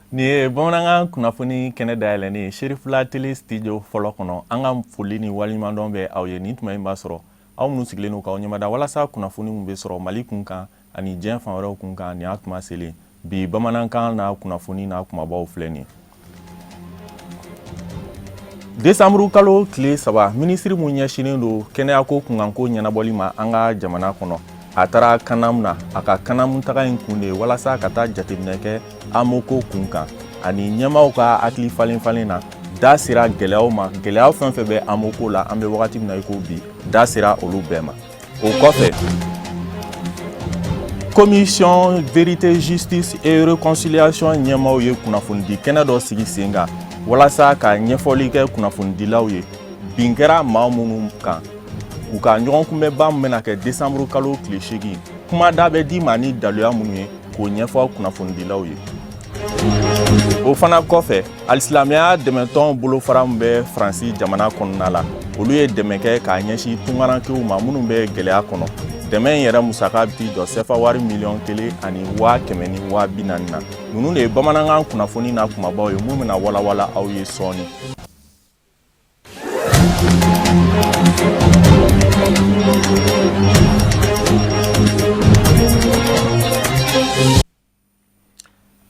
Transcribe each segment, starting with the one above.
Ni ye bamanankan kunnafoni kɛnɛ dayɛlɛnnen ye Cherifla télé studio fɔlɔ kɔnɔ. An ka foli ni waliɲumandɔn bɛ aw ye. Nin tuma in b'a sɔrɔ aw minnu sigilen n'u k'aw ɲɛmada walasa kunnafoni min bɛ sɔrɔ Mali kun kan ani diɲɛ fan wɛrɛw kun kan nin y'a tuma selen. Bi bamanankan n'a kunnafoni n'a kumabaw filɛ nin ye. Décembre kalo tile 3 ministre mun ɲɛsinen don kɛnɛyako kunkanko ɲɛnabɔli ma an ka jamana kɔnɔ. A taara kanam na a ka kanam taga in kun de walasa ka taa jateminɛ kɛ amoko kun kan ani ɲɛmaw ka hakili falen na da sera gɛlɛyaw ma gɛlɛyaw fɛn fɛn bɛ amoko la an bɛ wagati min na i ko bi da sera olu bɛɛ ma. O kɔfɛ commission vérité justice et réconciliation ɲɛmaw ye kunnafonidi kɛnɛ dɔ sigi sen kan walasa ka ɲɛfɔli kɛ kunnafonidilaw ye bin kɛra maa minnu kan u ka ɲɔgɔn kunbɛnba min bɛna kɛ décembre kalo tile 8 kuma da bɛ di ma ni daluya minnu ye k'o ɲɛfɔ kunnafonidilaw ye. O fana kɔfɛ alisilamɛya dɛmɛtɔn bolofara min bɛ Faransi jamana kɔnɔna la olu ye dɛmɛ kɛ k'a ɲɛsin tungarankew ma minnu bɛ gɛlɛya kɔnɔ. Dɛmɛ in yɛrɛ musaka bi jɔ CFA wari miliyɔn 1 ani 140,000 na. Ninnu de ye bamanankan kunnafoni n'a kumabaw ye mun bɛna walawala aw ye sɔɔni.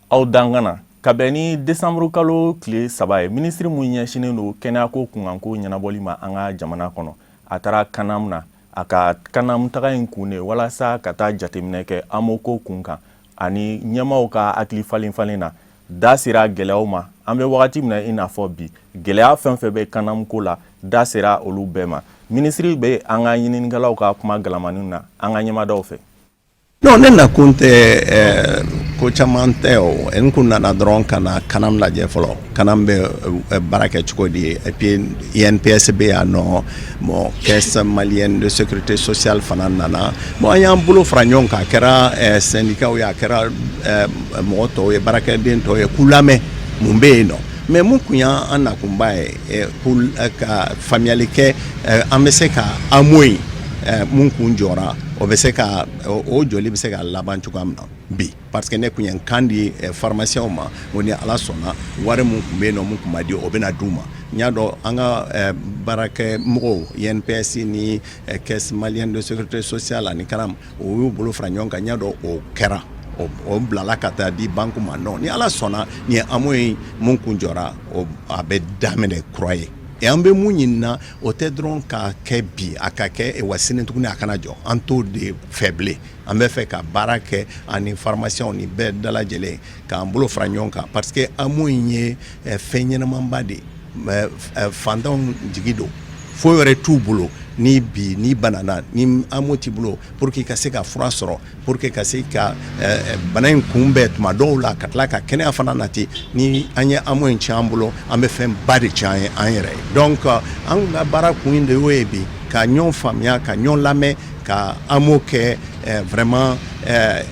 Aw dangana ka bɛn ni décembre kalo tile 3 ye ministre mun ɲɛsinen don kɛnɛyako kunkanko ɲɛnabɔli ma an ka jamana kɔnɔ a taara kanam na a ka kanam taga in kun de walasa ka taa jateminɛ kɛ amoko kun kan ani ɲɛmaw ka hakili falen na da sera gɛlɛyaw ma an bɛ wagati min na i n'a fɔ bi gɛlɛya fɛn fɛn bɛ kanamko la da sera olu bɛɛ ma ministre bɛ an ka ɲininikɛlaw ka kuma galamani na an ka ɲɛmadaw fɛ. Non, ne nakun tɛ ko caman tɛ o n kun nana dɔrɔn ka na kanam lajɛ fɔlɔ kanam bɛ baara kɛ cogo di et puis INPS bɛ yan nɔ bon caisse malienne de sécurité sociale fana nana bon an y'an bolo fara ɲɔgɔn kan a kɛra syndicat ye a kɛra mɔgɔ tɔw ye baarakɛden tɔw ye k'u lamɛn mun bɛ yen nɔ mais mun kun y'an nakunba ye pour ka faamuyali kɛ an bɛ se ka amo ye mun kun jɔra o bɛ se ka o joli bɛ se ka laban cogoya min na bi parce que ne kun ye n kan di pharmacien ma o ni ala sɔnna wari mun kun bɛ yen nɔ mun kun ma di o bɛna d'u ma n y'a dɔn an ka baarakɛ mɔgɔw INPS ni caisse malienne de sécurité sociale ani kanam o y'u bolo fara ɲɔgɔn kan n y'a dɔn o kɛra o bilala ka taa di banque ma non ni ala sɔnna ni amo ye mun kun jɔra a bɛ daminɛ kura ye an bɛ mun ɲinina o tɛ dɔrɔn ka kɛ bi a ka kɛ wa sini tuguni a kana jɔ an t'o de fɛ bilen an bɛ fɛ ka baara kɛ ani pharmaciens ni bɛɛ dalajɛlen k'an bolo fara ɲɔgɔn kan parce que amo in ye fɛn ɲɛnamanba de fantanw jigi don foyi wɛrɛ t'u bolo ni bi ni banana ni amo t'i bolo pour que ka se ka fura sɔrɔ pour que ka se ka bana in kunbɛn tuma dɔw la ka tila ka kɛnɛya fana nati ni an ye amo in tiɲɛ an bolo an bɛ fɛn ba de tiɲɛ an yɛrɛ ye donc an ka baara kun de y'o ye bi ka ɲɔgɔn faamuya ka ɲɔgɔn lamɛn ka amo kɛ vraiment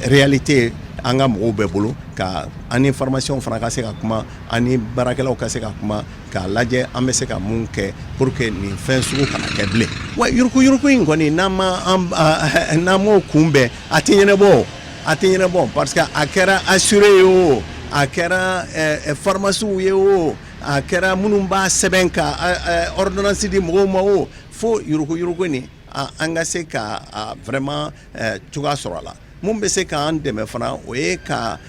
réalité an ka mɔgɔw bɛɛ bolo ka ani pharmaciens fana ka se ka kuma ani baarakɛlaw ka se ka kuma k'a lajɛ an bɛ se ka mun kɛ pour que nin fɛn sugu kana kɛ bilen wa yuruku in kɔni n'an m'o kunbɛn a tɛ ɲɛnabɔ parce que a kɛra assuré ye o a kɛra pharmaciens ye o a kɛra minnu b'a sɛbɛn ka ordonnance di mɔgɔw ma o fo yuruku ni an ka se ka vraiment cogoya sɔrɔ a la mun bɛ se k'an dɛmɛ fana o ye ka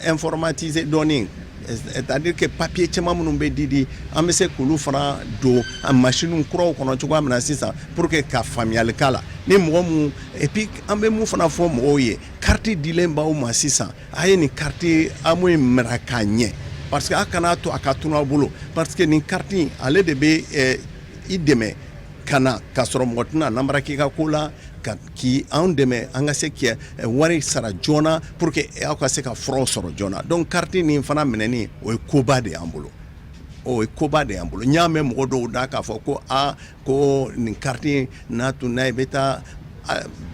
informatiser dɔɔni c'est-à-dire que papier caman minnu bɛ di an bɛ se k'olu fana don machine kuraw kɔnɔ cogoya min na sisan pour que ka faamuyali k'a la ni mɔgɔ mun et puis an bɛ mun fana fɔ mɔgɔw ye carte dilen b'aw ma sisan a ye nin carte amo in mara k'a ɲɛ parce que a kana to a ka tunun aw bolo parce que nin carte in ale de bɛ i dɛmɛ ka na k'a sɔrɔ mɔgɔ tɛna namara k'i ka ko la k'i anw dɛmɛ an ka se kɛ wari sara joona pour que aw ka se ka furaw sɔrɔ joona donc carte nin fana minɛni o ye koba de y'an bolo n y'a mɛn mɔgɔ dɔw da k'a fɔ ko ko nin carte n'a tun n'a ye bɛ taa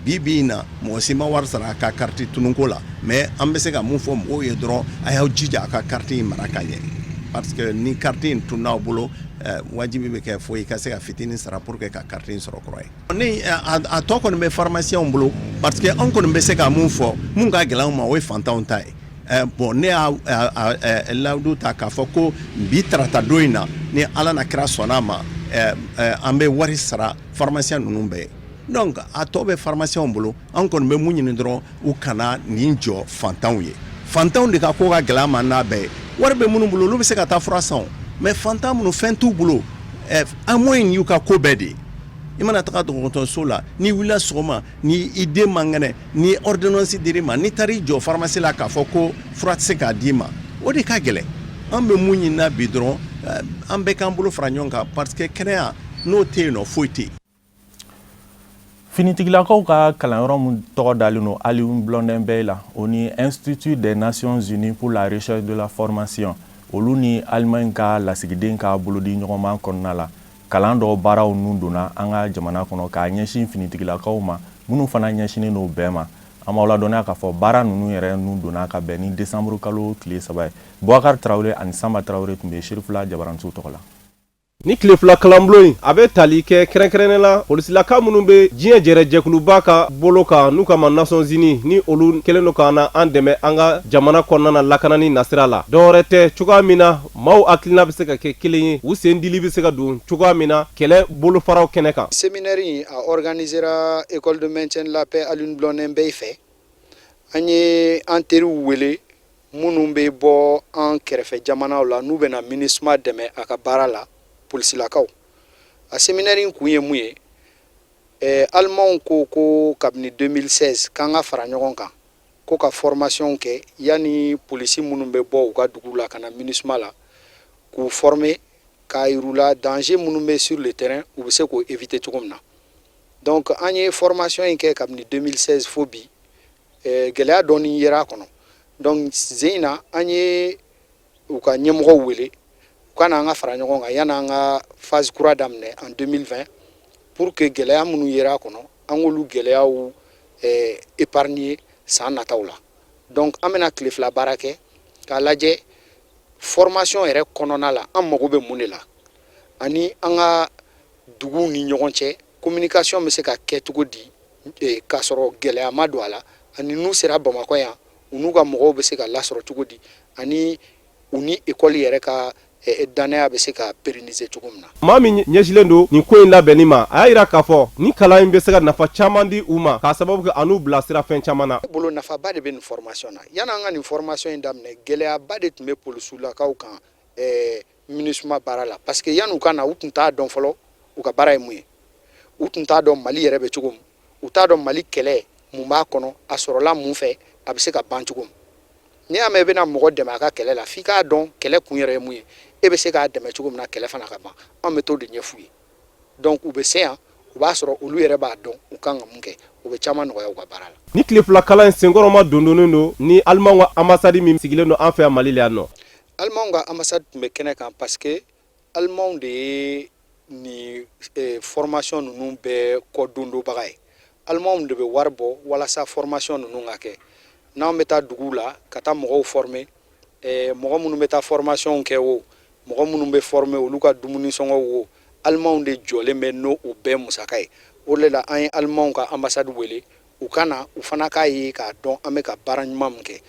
bi in na mɔgɔ si ma wari sara a ka carte tununko la mais an bɛ se ka mun fɔ mɔgɔw ye dɔrɔn a y'aw jija a ka carte in mara ka ɲɛ parce que ni carte in tunna bolo wajibi be kɛ fo i ka se ka fitinin sara pour que ka carte in sɔrɔ kɔrɔ ye ni a tɔ kɔni bɛ pharmacien bolo parce que an kɔni bɛ se ka mun fɔ mun ka gɛlɛn ma o ye fantanw ta ye bon ne y'a lawudu ta k'a fɔ ko bi tarata don in na ni ala na kira sɔnna ma an bɛ wari sara pharmacien ninnu bɛɛ donc a tɔ bɛ pharmacien bolo an kɔni bɛ mun ɲini dɔrɔn u kana nin jɔ fantanw ye fantanw de ka ko ka gɛlɛn ma n'a bɛɛ ye wari bɛ minnu bolo olu bɛ se ka taa fura san mais fantan minnu fɛn t'u bolo a moyen y'u ka ko bɛɛ de ye i mana taga dɔgɔtɔrɔso la ni wulila sɔgɔma ni i den man kɛnɛ ni ordonnance dir'i ma ni taara i jɔ pharmacie la k'a fɔ ko fura tɛ se k'a d'i ma o de ka gɛlɛn an bɛ mun ɲinina bi dɔrɔn an bɛɛ k'an bolo fara ɲɔgɔn kan parce que kɛnɛya n'o tɛ yen nɔ foyi tɛ yen. Finitigilakaw ka kalanyɔrɔ mun tɔgɔ dalen don Aliou Blondin Bey la o ni Institut des Nations Unies pour la recherche de la formation olu ni Allemagne ka lasigiden ka bolodi ɲɔgɔnman kɔnɔna la kalan dɔ baaraw nun donna an ka jamana kɔnɔ k'a ɲɛsin finitigilakaw ma minnu fana ɲɛsinen n'o bɛɛ ma an b'aw ladɔnniya k'a fɔ baara ninnu yɛrɛ nun donna ka bɛn ni décembre kalo tile 3 ye Boubacar Traoré ani Samba Traoré tun bɛ Cherifla Jabaransiw tɔgɔ la. Ni tile fila kalanbulon in a bɛ tali kɛ kɛrɛnkɛrɛnnen la polisilaka minnu bɛ diɲɛ jɛrɛjɛkuluba ka bolo kan n'u kama Nations Unies ni olu kɛlen don k'an an dɛmɛ an ka jamana kɔnɔna na lakanani nasira la dɔwɛrɛ tɛ cogoya min na maaw hakilina bɛ se ka kɛ kelen ye u sen dili bɛ se ka don cogoya min na kɛlɛ bolofaraw kɛnɛ kan. Séminaire in a organisera école de maintien de la paix Aliou Blondin Bey fɛ an ye an teriw wele minnu bɛ bɔ an kɛrɛfɛ jamanaw la n'u bɛna MINUSMA dɛmɛ a ka baara la polisilakaw a séminaire in kun ye mun ye Allemagne ko kabini 2016 k'an ka fara ɲɔgɔn kan ko ka formation kɛ yani polisi minnu bɛ bɔ u ka dugu la ka na MINUSMA la k'u former k'a yir'u la danger minnu bɛ sur le terrain u bɛ se k'o éviter cogo min na donc an ye formation in kɛ kabini 2016 fo bi gɛlɛya dɔɔni yera a kɔnɔ donc zen in na an ye u ka ɲɛmɔgɔw wele kana an ka fara ɲɔgɔn kan yana an ka phase kura daminɛ en 2020 pour que gɛlɛya minnu yera a kɔnɔ an k'olu gɛlɛyaw épargner san nataw la donc an bɛna tile fila baara kɛ k'a lajɛ formation yɛrɛ kɔnɔna la an mago bɛ mun de la ani an ka duguw ni ɲɔgɔn cɛ communication bɛ se ka kɛ cogo di k'a sɔrɔ gɛlɛya ma don a la ani n'u sera Bamakɔ yan u n'u ka mɔgɔw bɛ se ka lasɔrɔ cogo di ani u ni école yɛrɛ ka danaya bɛ se ka pérenniser cogo min na. Maa min ɲɛsilen don nin ko in labɛnni ma a y'a yira k'a fɔ ni kalan in bɛ se ka nafa caman di u ma k'a sababu kɛ an'u bilasira fɛn caman na. Bolo nafaba de bɛ nin formation na yanni an ka nin formation in daminɛ gɛlɛyaba de tun bɛ polisilakaw kan MINUSMA baara la parce que yanni u ka na u tun t'a dɔn fɔlɔ u ka baara ye mun ye u tun t'a dɔn Mali yɛrɛ bɛ cogo min u t'a dɔn Mali kɛlɛ mun b'a kɔnɔ a sɔrɔla mun fɛ a bɛ se ka ban cogo min n'i y'a mɛn i bɛna mɔgɔ dɛmɛ a ka kɛlɛ la f'i k'a dɔn kɛlɛ kun yɛrɛ ye mun ye e bɛ se k'a dɛmɛ cogo min na kɛlɛ fana ka ban an bɛ t'o de ɲɛf'u ye donc u bɛ se yan u b'a sɔrɔ olu yɛrɛ b'a dɔn u kan ka mun kɛ u bɛ caman nɔgɔya u ka baara la. Ni tile fila kalan in senkɔrɔma dondonnen don ni Allemagne ka ambassade min sigilen don an fɛ yan Mali la yan nɔ. Allemagne ka ambassade tun bɛ kɛnɛ kan parce que Allemagne de ye ni formation ninnu bɛɛ kɔdondobaga ye Allemagne de bɛ wari bɔ walasa formation ninnu ka kɛ n'an bɛ taa duguw la ka taa mɔgɔw former mɔgɔ minnu bɛ taa formation kɛ o mɔgɔ minnu bɛ former olu ka dumuni sɔngɔw o Allemagne de jɔlen bɛ n'o bɛɛ musaka ye o de la an ye Allemagne ka ambassade wele u kana u fana k'a ye k'a dɔn an bɛ ka baara ɲuman min kɛ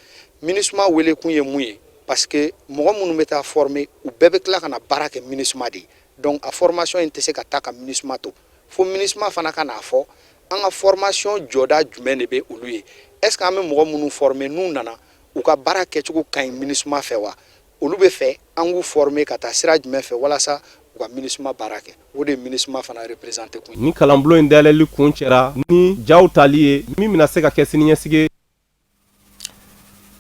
MINUSMA wele kun ye mun ye parce que mɔgɔ minnu bɛ taa former u bɛɛ bɛ tila ka na baara kɛ MINUSMA de donc a formation in tɛ se ka taa ka MINUSMA to fo MINUSMA fana ka n'a fɔ an ka formation jɔda jumɛn de bɛ olu ye est ce que an bɛ mɔgɔ minnu former n'u nana u ka baara kɛcogo ka ɲi MINUSMA fɛ wa olu bɛ fɛ an k'u former ka taa sira jumɛn fɛ walasa u ka MINUSMA baara kɛ o de MINUSMA fana représenter kun ye. Ni kalanbulon in dayɛlɛli kun cɛra ni jaw tali ye min bɛna se ka kɛ siniɲɛsigi ye.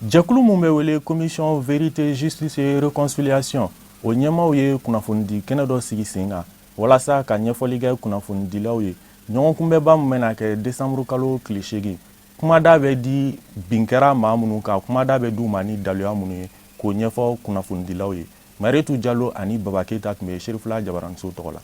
Jɛkulu mun bɛ wele commission vérité justice et réconciliation o ɲɛmaaw ye kunnafonidi kɛnɛ dɔ sigi sen kan walasa ka ɲɛfɔli kɛ kunnafonidilaw ye ɲɔgɔn kunbɛba min bɛna kɛ décembre kalo tile 8 kumada bɛ di binkɛra maa minnu kan kumada bɛ d'u ma ni daluya minnu ye k'o ɲɛfɔ kunnafonidilaw ye Mariétou Diallo ani Baba Keita tun bɛ Cherifla Jabaransiw tɔgɔ la.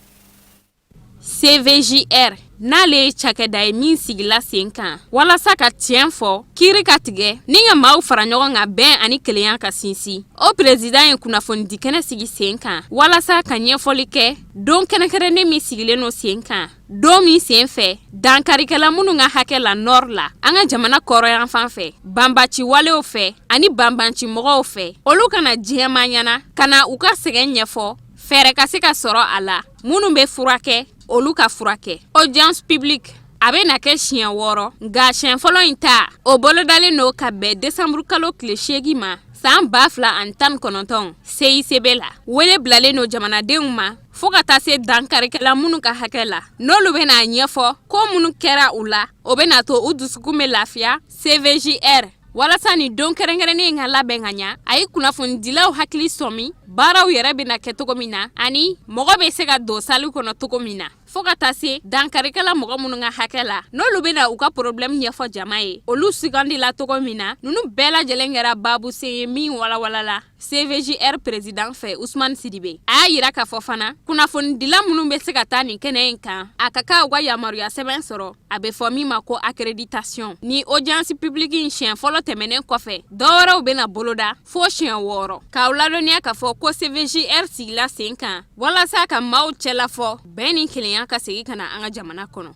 CVJR n'ale cakɛda ye min sigila sen kan walasa ka tiɲɛ fɔ kiiri ka tigɛ ni ka maaw fara ɲɔgɔn kan bɛn ani kelenya ka sinsin. O président ye kunnafonidi kɛnɛ sigi sen kan walasa ka ɲɛfɔli kɛ don kɛnɛkɛrɛnnen min sigilen no sen kan. Don min sen fɛ dankarikɛla minnu ka hakɛ la nord la an ka jamana kɔrɔyan fan fɛ banbaci walew fɛ ani banbanci mɔgɔw fɛ olu kana diɲɛma ɲana kana u ka sɛgɛn ɲɛfɔ fɛɛrɛ ka se ka sɔrɔ a la minnu bɛ furakɛ olu ka furakɛ. Audience publique a bɛ na kɛ siɲɛ 6 nka siɲɛ fɔlɔ in ta o bolodalen no ka bɛn décembre kalo tile 8 ma san 2019 CICB la. Wele bilalen no jamanadenw ma fo ka taa se dankarikɛla minnu ka hakɛ la n'olu bɛ n'a ɲɛfɔ ko minnu kɛra u la o bɛ na to u dusukun bɛ lafiya. CVJR walasa ni don kɛrɛnkɛrɛnnen ka labɛn ka ɲa a ye kunnafonidilaw hakili sɔmi baaraw yɛrɛ bɛ na kɛ cogo min na ani mɔgɔ bɛ se ka don sali kɔnɔ cogo min na fo ka taa se dankarikɛla mɔgɔ minnu ka hakɛ la n'olu bɛ na u ka problème ɲɛfɔ jama ye olu sugandila cogo min na nunu bɛɛ lajɛlen kɛra babu sen ye min walawalala CVJR président fɛ Ousmane Sidibe a y'a yira k'a fɔ fana kunnafonidila minnu bɛ se ka taa nin kɛnɛ in kan a ka kan u ka yamaruya sɛbɛn sɔrɔ a bɛ fɔ min ma ko accréditation ni audience publique in siɲɛ fɔlɔ tɛmɛnen kɔfɛ dɔwɛrɛw bɛna boloda fo siɲɛ 6 k'aw ladɔnniya k'a fɔ ko CVJR sigila sen kan walasa ka maaw cɛlafɔ bɛn ni kelenya ka segi kana an ka jamana kɔnɔ.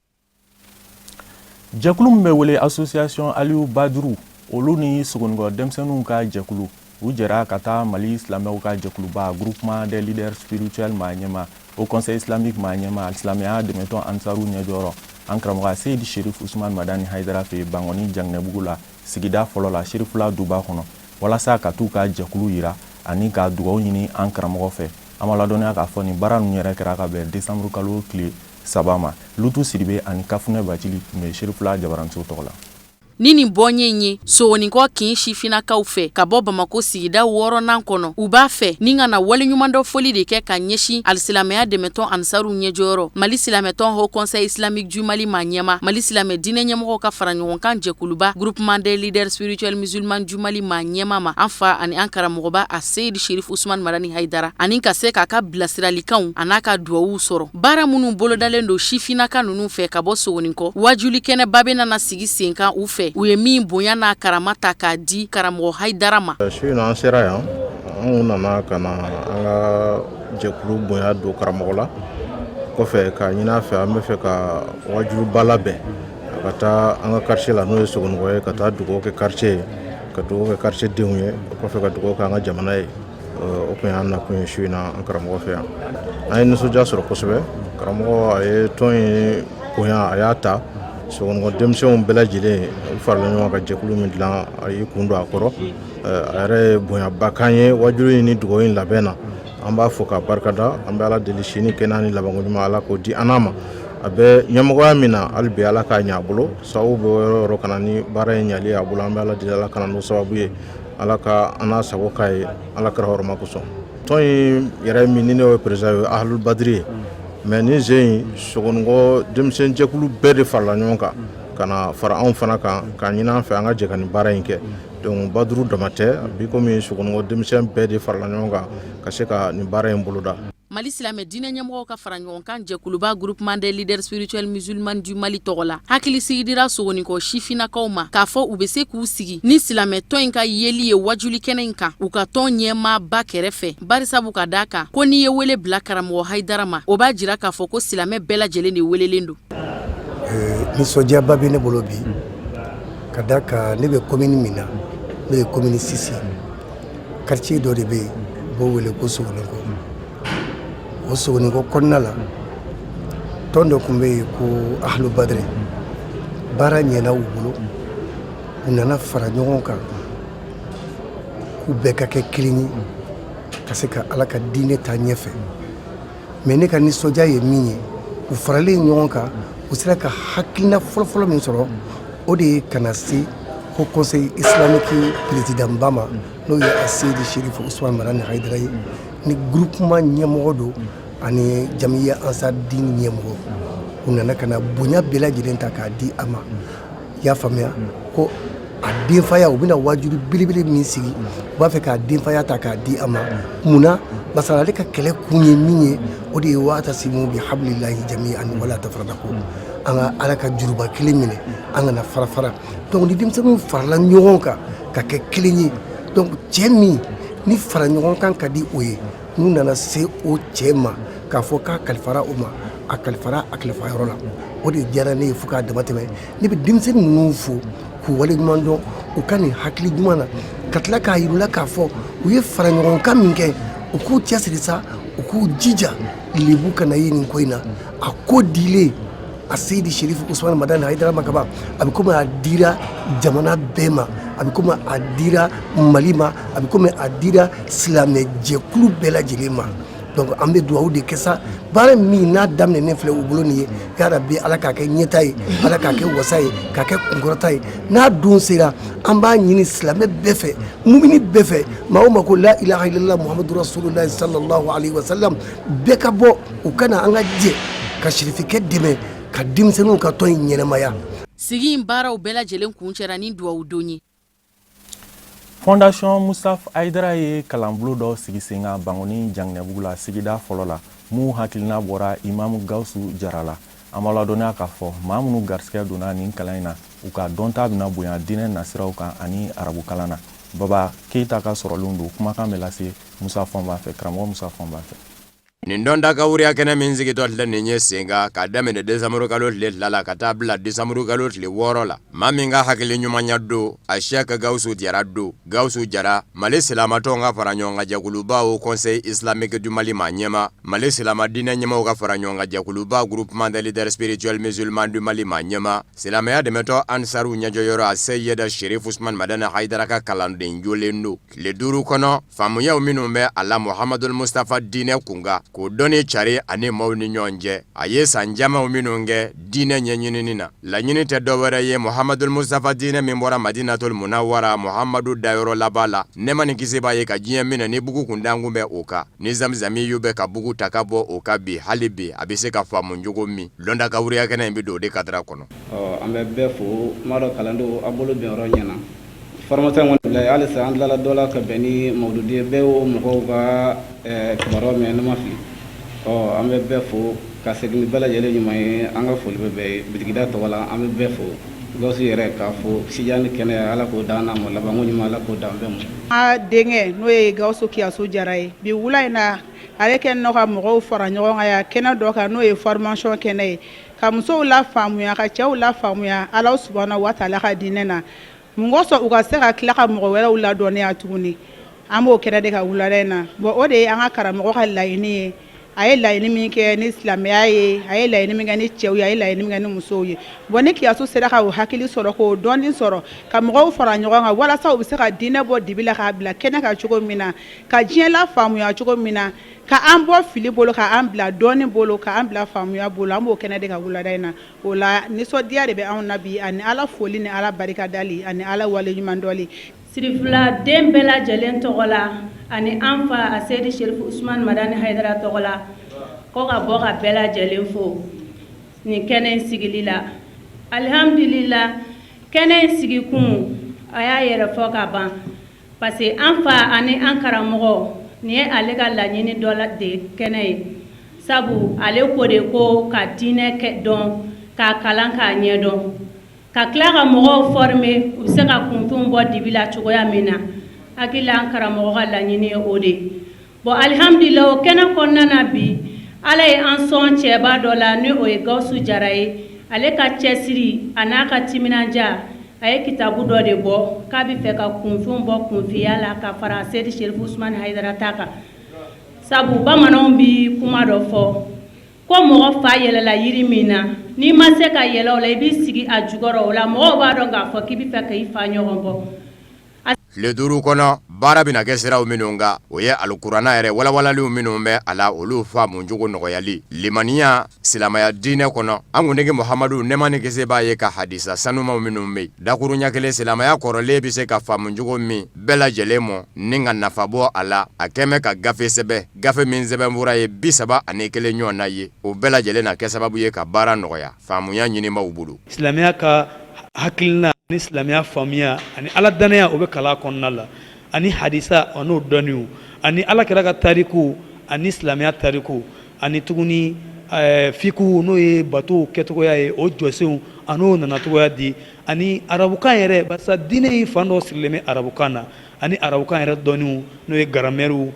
Jɛkulu min bɛ wele association Aliou Badru olu ni Sogonikɔ denmisɛnninw ka jɛkulu u jɛra ka taa Mali silamɛw ka jɛkuluba groupement des leaders spirituels maa ɲɛma au conseil islamique maa ɲɛma alisilamɛya dɛmɛtɔn ansaru ɲɛjɔyɔrɔ an karamɔgɔ Seydi Cherif Usman Madani Haidara fɛ Bangoni Janginɛbugu la sigida fɔlɔ la Cherifla duba kɔnɔ walasa ka t'u ka jɛkulu yira ani ka dugawu ɲini an karamɔgɔ fɛ. An b'a ladɔnniya k'a fɔ nin baara ninnu yɛrɛ kɛra ka bɛn décembre kalo tile 3 ma. Lutu Sidibe ani Kafunɛ Bacili tun bɛ Cherifla Jabaranso tɔgɔ la. Ni nin bɔnye ye Sogonikɔ kin sifinakaw fɛ ka bɔ Bamako sigida 6nan kɔnɔ u b'a fɛ ni ka na waleɲuman dɔ foli de kɛ ka ɲɛsin alisilamɛya dɛmɛtɔn ansaru ɲɛjɔyɔrɔ Mali silamɛtɔn Haut Conseil Islamique du Mali maa ɲɛma Mali silamɛ dinɛ ɲɛmɔgɔw ka fara ɲɔgɔn kan jɛkuluba groupement des leaders spirituels musulmans du Mali maa ɲɛma ma an fa ani an karamɔgɔba a Seydi Cherif Usman Madani Haidara ani ka se k'a ka bilasiralikanw a n'a ka duwawuw sɔrɔ baara minnu bolodalen don sifinaka ninnu fɛ ka bɔ Sogonikɔ wajuli kɛnɛba bɛ nana sigi sen kan u fɛ u ye min bonya n'a karama ta k'a di karamɔgɔ Haidara ma. Su in an sera yan an nana ka na an ka jɛkulu bonya don karamɔgɔ la kɔfɛ ka ɲini a fɛ an bɛ fɛ ka wajuba labɛn ka taa an ka quartier la n'o ye Sogonikɔ ye ka taa dugawu kɛ quartier ye ka dugawu kɛ quartier denw ye kɔfɛ ka dugawu kɛ an ka jamana ye o kun y'an nakun ye su in na an karamɔgɔ fɛ yan an ye nisɔndiya sɔrɔ kosɛbɛ karamɔgɔ a ye tɔn in bonya a y'a ta Sogonikɔ denmisɛnw bɛɛ lajɛlen u farala ɲɔgɔn kan ka jɛkulu min dilan a y'i kun don a kɔrɔ a yɛrɛ ye bonyaba kan ye wajulu in ni dugawu in labɛn na an b'a fɔ k'a barikada an bɛ Ala deli sini kɛnɛ ni labanko ɲuman Ala k'o di an ma a bɛ ɲɛmɔgɔya min na hali bi Ala k'a ɲɛ a bolo sababu bɛ yɔrɔ yɔrɔ kana ni baara in ɲali a bolo an bɛ Ala deli Ala kana n'o sababu ye Ala ka an n'a sago k'a ye Ala kira hɔrɔma kosɔn tɔn in yɛrɛ min ni ne y'o président ye Ahlul Badri ye mais ni zen Sogonikɔ denmisɛn jɛkulu bɛɛ de farala ɲɔgɔn kan ka na fara anw fana kan ka ɲini an fɛ an ka jɛ ka nin baara in kɛ donc Badru dama tɛ bi komi Sogonikɔ denmisɛn bɛɛ de farala ɲɔgɔn kan ka se ka nin baara in boloda. Mali silamɛ dinɛ ɲɛmɔgɔw ka fara ɲɔgɔn kan jɛkuluba groupement des leaders spirituels musulmans du Mali tɔgɔ la hakili sigidira Sogonikɔ sifinakaw ma k'a fɔ u bɛ se k'u sigi ni silamɛ tɔn in ka yeli ye wajuli kɛnɛ in kan u ka tɔn ɲɛmaaba kɛrɛfɛ barisabu ka d'a kan ko n'i ye wele bila karamɔgɔ Haidara ma o b'a jira k'a fɔ ko silamɛ bɛɛ lajɛlen de welelen don. Nisɔndiyaba bɛ ne bolo bi ka d'a kan ne bɛ commune min na n'o ye commune 6 quartier dɔ de bɛ yen u b'o wele ko Sogonikɔ. O Sogonikɔ kɔnɔna la tɔn dɔ tun bɛ yen ko Ahlul Badri baara ɲɛna u bolo u nana fara ɲɔgɔn kan k'u bɛɛ ka kɛ kelen ye ka se ka Ala ka diinɛ taa ɲɛfɛ mais ne ka nisɔndiya ye min ye u faralen ɲɔgɔn kan u sera ka hakilina fɔlɔfɔlɔ min sɔrɔ o de ye kana se Haut Conseil Islamique président ba ma n'o ye Seydi Cherif Usman Madani Haidara ye ni groupement ɲɛmɔgɔ don ani jamiya ansar din ɲɛmɔgɔ u nana ka na bonya bɛɛ lajɛlen ta k'a di a ma i y'a faamuya ko a denfaya u bɛna wajuru belebele min sigi u b'a fɛ k'a denfaya ta k'a di a ma munna masala ale ka kɛlɛ kun ye min ye o de ye wa'tasimu bihablillahi jami'an wala tafarraqu an ka ala ka juruba kelen minɛ an kana fara donc ni denmisɛnninw farala ɲɔgɔn kan ka kɛ kelen ye donc cɛ min ni fara ɲɔgɔn kan ka di o ye n'u nana se o cɛ ma k'a fɔ k'a kalifara o ma a kalifara a kalifayɔrɔ la o de diyara ne ye fo k'a dama tɛmɛ ne bɛ denmisɛnnin ninnu fo k'u waleɲuman dɔn u ka nin hakili ɲuman na ka tila k'a yir'u la k'a fɔ u ye fara ɲɔgɔn kan min kɛ u k'u cɛsiri sa u k'u jija lebu kana ye nin ko in na a ko dilen a Seydi Cherif Ousmane Madani Haidara ma kaban a bɛ komi a dira jamana bɛɛ ma a bɛ komi a dira Mali ma a bɛ komi a dira silamɛ jɛkulu bɛɛ lajɛlen ma donc an bɛ dugawu de kɛ sa baara min n'a daminɛnen filɛ u bolo nin ye yala bi ala k'a kɛ ɲɛta ye ala k'a kɛ wasa ye k'a kɛ kunkɔrɔta ye n'a don sera an b'a ɲini silamɛ bɛɛ fɛ mumini bɛɛ fɛ maa o maa ko la ilaha illallah muhammadu rasulullah sallallahu alaihi wa sallam bɛɛ ka bɔ u kana an ka jɛ ka Cherifikɛ dɛmɛ ka denmisɛnninw ka tɔn in ɲɛnɛmaya. Sigi in baaraw bɛɛ lajɛlen kun cɛra ni dugawu don ye. Fondation Musaf Aidara ye kalanbolo dɔ sigi sen kan Bangoni Janginɛbugu la sigida fɔlɔ la mun hakilina bɔra Imam Gawusu Jara la. An b'a ladɔnniya k'a fɔ maa minnu garisɛgɛ donna nin kalan in na u ka dɔnta bɛna bonya diinɛ nasiraw kan ani arabu kalan na. Baba Keita ka sɔrɔlenw don kumakan bɛ lase Musa Fɔnba fɛ karamɔgɔ Musa Fɔnba fɛ. Nin don da ka wuriya kɛnɛ min sigitɔ filɛ nin ye sen kan k'a daminɛ desanburu kalo tile 2 la ka taa bila desanburu kalo tile 6 la maa min ka hakili ɲumanya don a Sɛki Gawusu Jara don Gawusu Jara Mali silamatɔnw ka fara ɲɔgɔn kan jɛkuluba au Conseil islamique du Mali ma ɲɛma Mali silama diinɛ ɲɛmaw ka fara ɲɔgɔn kan jɛkuluba groupement des leaders spirituels musulmans du Mali ma ɲɛma silamɛya dɛmɛtɔ Ansaru ɲɛjɔyɔrɔ a Seyida Cherif Ousmane Madani Haidara ka kalanden jolen don tile 5 kɔnɔ faamuyaw minnu bɛ a la Muhammadul Mustafa diinɛ kunga k'o dɔnni cari ani maaw ni ɲɔgɔn cɛ a ye san jamaw minnu kɛ diinɛ ɲɛɲinini na laɲini tɛ dɔwɛrɛ ye Muhammadul Mustafa diinɛ min bɔra Madinatul Munawwara Muhammadu dayɔrɔ laban la nɛɛma ni kisi b'a ye ka diɲɛ minɛ ni bugu kundangun bɛ o kan ni zamzamiyu bɛ ka bugu ta ka bɔ o kan bi hali bi a bɛ se ka faamu cogo min lɔnda ka wuriya kɛnɛ in bɛ don o de kadira kɔnɔ. An bɛ bɛɛ fo maa dɔ kalandenw a bolo bɛn yɔrɔ ɲɛna formation kɔni bila halisa an tilala dɔ la ka bɛn ni mawludi ye bɛɛ y'o mɔgɔw ka kibaruyaw mɛn ne ma fili an bɛ bɛɛ fo ka segin bɛɛ lajɛlen ɲuman ye an ka foli bɛ bɛɛ ye bitigida tɔgɔ la an bɛ bɛɛ fo Gawusu yɛrɛ k'a fo sijan ni kɛnɛya ala k'o d'an n'a ma labanko ɲuman ala k'o d'an bɛɛ ma. A denkɛ n'o ye Gawusu Kiyasu Jara ye bi wula in na ale kɛlen don ka mɔgɔw fara ɲɔgɔn kan yan kɛnɛ dɔ kan n'o ye formation kɛnɛ ye ka musow lafaamuya ka cɛw lafaamuya Alahu subahanahu wa taala ka diinɛ na mun kosɔn u ka se ka tila ka mɔgɔ wɛrɛw ladɔnniya tuguni an b'o kɛnɛ de ka wulada in na bon o de ye an ka karamɔgɔ ka laɲini ye a ye laɲini min kɛ ni silamɛya ye a ye laɲini min kɛ ni cɛw ye a ye laɲini min kɛ ni musow ye bon ni Kiyasu sera ka o hakili sɔrɔ k'o dɔnni sɔrɔ ka mɔgɔw fara ɲɔgɔn kan walasa u bɛ se ka diinɛ bɔ dibi la k'a bila kɛnɛ kan cogo min na ka diɲɛ lafaamuya cogo min na ka an bɔ fili bolo ka an bila dɔnni bolo ka an bila faamuya bolo an b'o kɛnɛ de ka wulada in na o la nisɔndiya de bɛ anw na bi ani ala foli ni ala barikadali ani ala waleɲuman dɔli. Cherifla den bɛɛ lajɛlen tɔgɔ la ani an fa a Seydi Cherif Ousmane Madani Haidara tɔgɔ la ko ka bɔ ka bɛɛ lajɛlen fo nin kɛnɛ in sigili la alhamdulillah kɛnɛ in sigi kun a y'a yɛrɛ fɔ ka ban parce que an fa ani an karamɔgɔ nin ye ale ka laɲini dɔ la de kɛnɛ ye sabu ale ko de ko ka diinɛ dɔn k'a kalan k'a ɲɛdɔn ka tila ka mɔgɔw former u bɛ se ka kuntunw bɔ dibi la cogoya min na hakili an karamɔgɔ ka laɲini ye o de bon alhamdulillah o kɛnɛ kɔnɔna na bi ala ye an sɔn cɛba dɔ la ni o ye Gawusu Jara ye ale ka cɛsiri a n'a ka timinanja a ye kitabu dɔ de bɔ k'a bɛ fɛ ka kunfin bɔ kunfiya la ka fara Seydi Cherif Ousmane Haidara ta kan sabu bamananw bi kuma dɔ fɔ ko mɔgɔ fa yɛlɛla yiri min na n'i ma se ka yɛlɛ o la i b'i sigi a jukɔrɔ o la mɔgɔw b'a dɔn k'a fɔ k'i bɛ fɛ k'i fa ɲɔgɔn bɔ. tile 5 kɔnɔ baara bɛna kɛ siraw minnu kan o ye alikuranɛ yɛrɛ walawalaliw minnu bɛ a la olu faamu cogo nɔgɔyali limaniya silamɛya diinɛ kɔnɔ an kuntigi Muhamadu nɛɛma ni kisi b'a ye ka hadisa sanumaw minnu bɛ yen dakuru ɲɛ kelen silamɛya kɔrɔlen bɛ se ka faamu cogo min bɛɛ lajɛlen mɔ ni ka nafa bɔ a la a kɛmɛ ka gafe sɛbɛn gafe min sɛbɛnfura ye 31 ɲɔgɔn na ye o bɛɛ lajɛlen na kɛ sababu ye ka baara nɔgɔya faamuya ɲinibaaw bolo. Silamɛya ka hakilina ni silamɛya faamuya ani ala danaya o bɛ kala kɔnɔna la ani hadisa an'o dɔnniw ani ala kɛra ka tariku ani silamɛya tariku ani tuguni fiku n'o ye bato kɛcogoya ye o jɔsenw an'o nana cogoya di ani arabukan yɛrɛ barisa diinɛ in fan dɔ sirilen bɛ arabukan na ani arabukan yɛrɛ dɔnniw n'o ye grammaire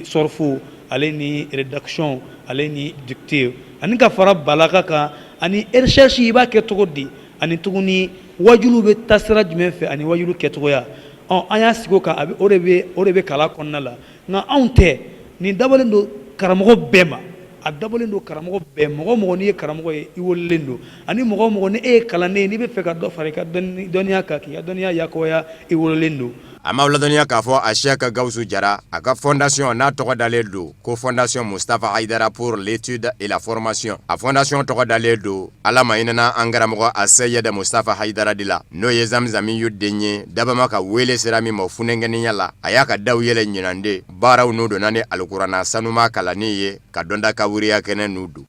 sɔrfu ale ni rédaction ale ni dictée ani ka fara balaga kan ani recherche i b'a kɛ cogo di ani tuguni wajulu bɛ tasira jumɛn fɛ ani wajulu kɛcogoya an y'a sigi o kan o de bɛ kala kɔnɔna la nka anw tɛ nin dabɔlen don karamɔgɔ bɛɛ ma a dabɔlen don karamɔgɔ bɛɛ mɔgɔ mɔgɔ n'i ye karamɔgɔ ye i wololen don ani mɔgɔ mɔgɔ ni e ye kalanden ye n'i bɛ fɛ ka dɔ fara i ka dɔnniya kan k'i ka dɔnniya yakubaya i wololen don. A ma ladɔniya k'a fɔ a Cheikh Gawusu Jara a ka fondation n'a tɔgɔ dalen don ko fondation Mustafa Haidara pour l'étude et la formation. A fondation tɔgɔ dalen don Ala ma hinɛna an karamɔgɔ a Seyɛd Mustafa Haidara de la n'o ye Zamzami yu den ye dabama ka wele sera min ma funɛnkɛniya la a y'a ka daw yɛlɛ ɲinande baaraw n'o donna ni alikuranna sanuma kalanni ye ka dɔnda kawuriya kɛnɛ n'u don.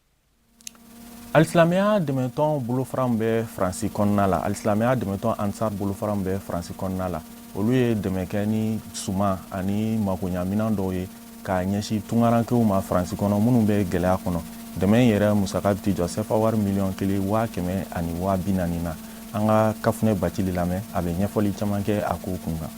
Alisilamɛya dɛmɛtɔn bolofaran bɛ Faransi kɔnɔna la alisilamɛya dɛmɛtɔn Ansar bolofaran bɛ Faransi kɔnɔna la olu ye dɛmɛ kɛ ni suma ani makoɲaminan dɔw ye k'a ɲɛsin tungarankew ma Faransi kɔnɔ minnu bɛ gɛlɛya kɔnɔ dɛmɛ in yɛrɛ musaka bɛ jɔ sefa wari miliyɔn 1,440,000 na an ka kafunɛ bacili lamɛn a bɛ ɲɛfɔli caman kɛ a ko kun kan.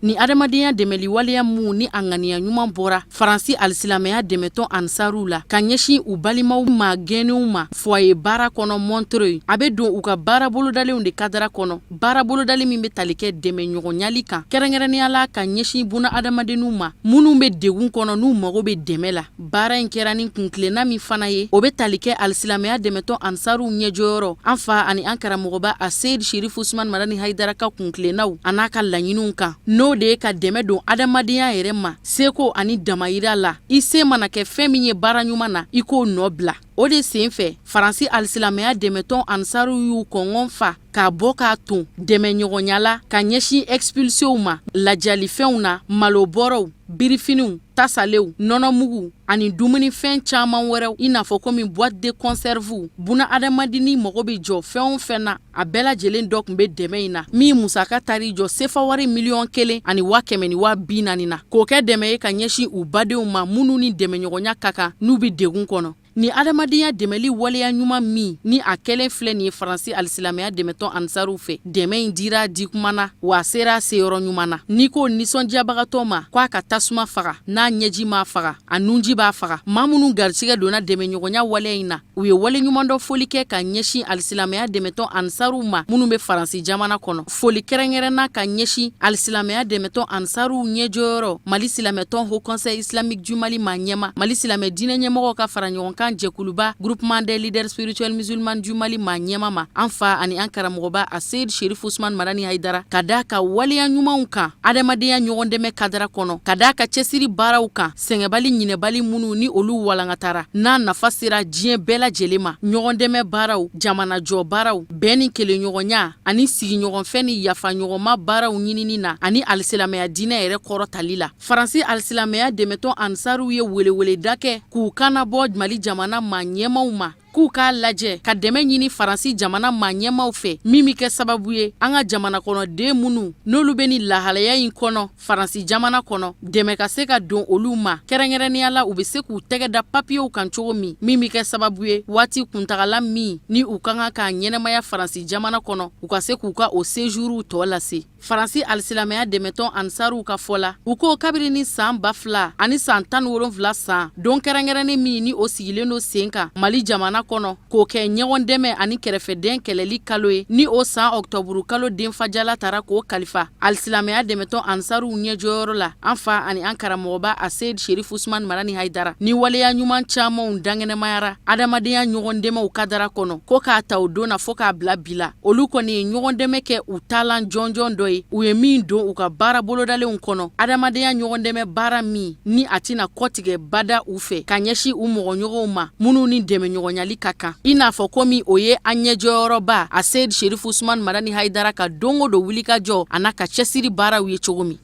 Ni adamadenya dɛmɛli waleya mun ni a ŋaniya ɲuman bɔra Faransi alisilamɛya dɛmɛtɔn ansaru la ka ɲɛsin u balimaw ma gɛnenw ma foyer baara kɔnɔ Montreuil a bɛ don u ka baara bolodalenw de kadara kɔnɔ baara bolodali min bɛ tali kɛ dɛmɛ ɲɔgɔnyali kan kɛrɛnkɛrɛnnenya la ka ɲɛsin buna adamadenw ma minnu bɛ degun kɔnɔ n'u mago bɛ dɛmɛ la baara in kɛra ni kuntilenna min fana ye o bɛ tali kɛ alisilamɛya dɛmɛtɔn ansaru ɲɛjɔyɔrɔ an fa ani an karamɔgɔba a Seyid Cherifla Usman Madani Haidara ka kuntilennaw a n'a ka laɲiniw kan n'o de ye ka dɛmɛ don adamadenya yɛrɛ ma seko ani damayira la i se mana kɛ fɛn min ye baara ɲuman na i k'o nɔ bila o de sen fɛ Faransi alisilamɛya dɛmɛtɔn ansaru y'u kɔngɔn fa k'a bɔ k'a ton dɛmɛ ɲɔgɔnya la ka ɲɛsin expulsionw ma lajalifɛnw na malobɔrɔw birifiniw tasalew nɔnɔmugu ani dumunifɛn caman wɛrɛw i n'a fɔ komi boîte de conserve buna adamadeni mago bɛ jɔ fɛn o fɛn na a bɛɛ lajɛlen dɔ tun bɛ dɛmɛ in na min musaka tari jɔ sefa wari miliyɔn 1,440,000 na k'o kɛ dɛmɛ ye ka ɲɛsin u badenw ma minnu ni dɛmɛ ɲɔgɔnya ka kan n'u bɛ degun kɔnɔ. Ni adamadenya dɛmɛli waleya ɲuman min ni a kɛlen filɛ nin ye Faransi alisilamɛya dɛmɛtɔn ansaru fɛ dɛmɛ in dira di kuma na wa a sera a seyɔrɔ ɲuman na ni ko nisɔndiyabagatɔ ma k'a ka tasuma faga n'a ɲɛji m'a faga a nunji b'a faga maa minnu garisɛgɛ donna dɛmɛ ɲɔgɔnya waleya in na u ye wale ɲuman dɔ foli kɛ ka ɲɛsin alisilamɛya dɛmɛtɔn ansaru ma minnu bɛ Faransi jamana kɔnɔ foli kɛrɛnkɛrɛnna ka ɲɛsin alisilamɛya dɛmɛtɔn ansaru ɲɛjɔyɔrɔ Mali silamɛtɔn Haut Conseil Islamique du Mali ma ɲɛma Mali silamɛ diinɛ ɲɛmɔgɔw ka fara ɲɔgɔn kan jɛkuluba groupement des leaders spirituels musulmans du Mali ma ɲɛma ma an fa ani an karamɔgɔba a Seyid Cherifla Usman Madani Haidara ka da ka waleya ɲumanw kan adamadenya ɲɔgɔn dɛmɛ kadara kɔnɔ ka da ka cɛsiri baaraw kan sɛngɛbali ɲinɛbali minnu ni olu walankatara n'a nafa sera diɲɛ bɛɛ lajɛlen ma ɲɔgɔn dɛmɛ baaraw jamana jɔ baaraw bɛn ni kelenɲɔgɔnya ani sigiɲɔgɔnfɛn ni yafa ɲɔgɔnma baaraw ɲinini na ani alisilamɛya diinɛ yɛrɛ kɔrɔtali la Faransi alisilamɛya dɛmɛtɔn ansaru ye weleweleda kɛ k'u kana bɔ Mali jamana ma ɲɛmaw ma k'u k'a lajɛ ka dɛmɛ ɲini Faransi jamana ma ɲɛmaw fɛ min bɛ kɛ sababu ye an ka jamana kɔnɔden minnu n'olu bɛ ni lahalaya in kɔnɔ Faransi jamana kɔnɔ dɛmɛ ka se ka don olu ma kɛrɛnkɛrɛnnenya la u bɛ se k'u tɛgɛ da papiyew kan cogo min bɛ kɛ sababu ye waati kuntagala min ni u kan ka k'a ɲɛnɛmaya Faransi jamana kɔnɔ u ka se k'u ka o séjour tɔ lase Faransi alisilamɛya dɛmɛtɔn ansaru ka fɔ la u ko kabiri ni san 2000 ani san 17 san don kɛrɛnkɛrɛnnen min ni o sigilen don sen kan Mali jamana kɔnɔ k'o kɛ ɲɔgɔn dɛmɛ ani kɛrɛfɛden kɛlɛli kalo ye ni o san octobre kalo denfajala tara k'o kalifa alisilamɛya dɛmɛtɔn ansaru ɲɛjɔyɔrɔ la an fa ani an karamɔgɔba a Seyid Cherifla Usman Madani Haidara ni waleya ɲuman camanw dangɛnɛmayara adamadenya ɲɔgɔn dɛmɛw kadara kɔnɔ ko k'a ta o don na fo k'a bila bi la olu kɔni ye ɲɔgɔn dɛmɛ kɛ u taalan jɔnjɔn dɔ ye u ye min don u ka baara bolodalenw kɔnɔ adamadenya ɲɔgɔn dɛmɛ baara min ni a tɛna kɔtigɛ bada u fɛ ka ɲɛsin u mɔgɔɲɔgɔnw ma minnu ni dɛmɛ ɲɔgɔnyali ka kan i n'a fɔ komi o ye an ɲɛjɔyɔrɔba a Seyid Cherifla Usman Madani Haidara ka don o don wulikajɔ a n'a ka cɛsiri baaraw ye cogo min.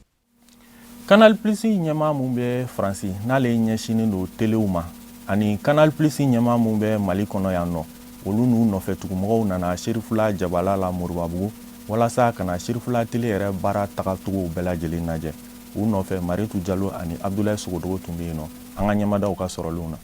Canal Plus ɲɛmaa mun bɛ Faransi n'ale ɲɛsinen don telew ma ani Canal Plus ɲɛmaa mun bɛ Mali kɔnɔ yan nɔ olu n'u nɔfɛ tugumɔgɔw nana Cherifla Jabala la Moribabugu walasa kana Cherifla télé yɛrɛ baara tagacogo bɛɛ lajɛlen lajɛ. U nɔfɛ Mariétou Diallo ani Abdoulaye Sogodogo tun bɛ yen nɔ. An ka ɲɛmadaw ka sɔrɔlenw na.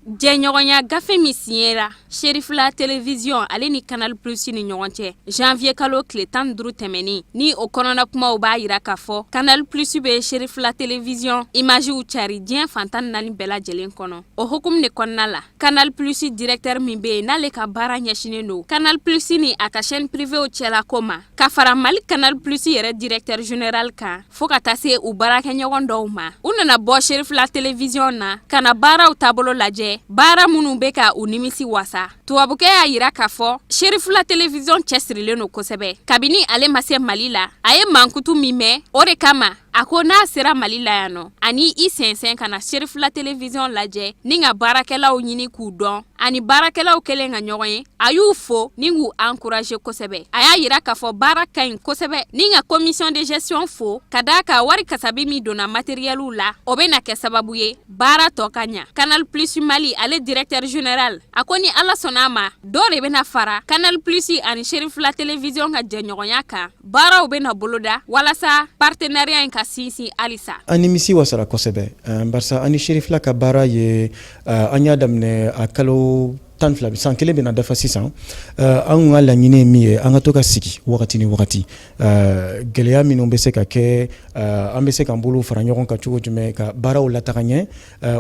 Jɛɲɔgɔnya gafe min signera Cherifla Télévision ale ni Canal Plus ni ɲɔgɔn cɛ janvier kalo tile 15 tɛmɛni ni o kɔnɔna kumaw b'a yira k'a fɔ Canal Plus bɛ Cherifla Télévision imagew cari diɲɛ fantan naani bɛɛ lajɛlen kɔnɔ. O hukumu de kɔnɔna la Canal Plus directeur min bɛ yen n'ale ka baara ɲɛsinen don Canal Plus ni a ka chaîne privée cɛla ko ma ka fara Mali Canal Plus yɛrɛ directeur général kan fo ka taa se u baarakɛɲɔgɔn dɔw ma. U nana bɔ Cherifla Télévision na kana baaraw taabolo lajɛ baara minnu bɛ ka u nimisi wasa. Tubabukɛ y'a yira k'a fɔ Cherifla Télévision cɛsirilen don kosɛbɛ. Kabini ale ma se Mali la a ye mankutu min mɛn o de kama a ko n'a sera Mali la yan nɔ ani i sɛnsɛn ka na Cherifla Télévision lajɛ ni ka baarakɛlaw ɲini k'u dɔn ani baarakɛlaw kɛlen ka ɲɔgɔn ye a y'u fo ni k'u encourager kosɛbɛ. A y'a yira k'a fɔ baara ka ɲi kosɛbɛ ni ka commission de gestion fo ka d'a ka wari kasabi min donna matérielw la o bɛ na kɛ sababu ye baara tɔ ka ɲa. Canal Plus Mali ale directeur général a ko ni Ala sɔnna a ma dɔ de bɛna fara Canal Plus ani Cherifla Télévision ka jɛɲɔgɔnya kan baaraw bɛna boloda walasa partenariat in ka sinsin halisa. An nimisi wasara kosɛbɛ barisa ani Cherifla ka baara ye an y'a daminɛ a kalo 12 san kelen bɛna dafa sisan an ka laɲini ye min ye an ka to ka sigi wagati ni wagati gɛlɛya minnu bɛ se ka kɛ an bɛ se k'an bolo fara ɲɔgɔn kan cogo jumɛn ka baaraw lataga ɲɛ